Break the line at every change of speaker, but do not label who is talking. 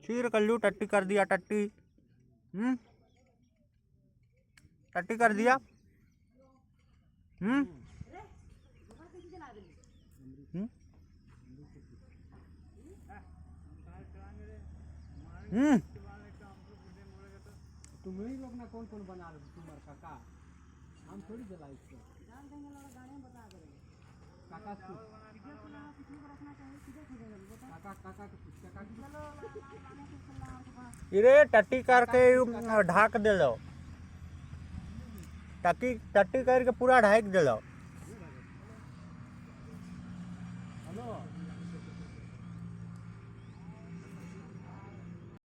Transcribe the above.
चीर कल्लू टट्टी कर दिया टट्टी। टट्टी कर दिया।
तुम ही लोग ना कौन कौन बना रहे तुम्हारे काका, हम थोड़ी जला इसको काका
इरे टट्टी करके ढाक दे लो, टट्टी टट्टी करके पूरा ढाक दे लो।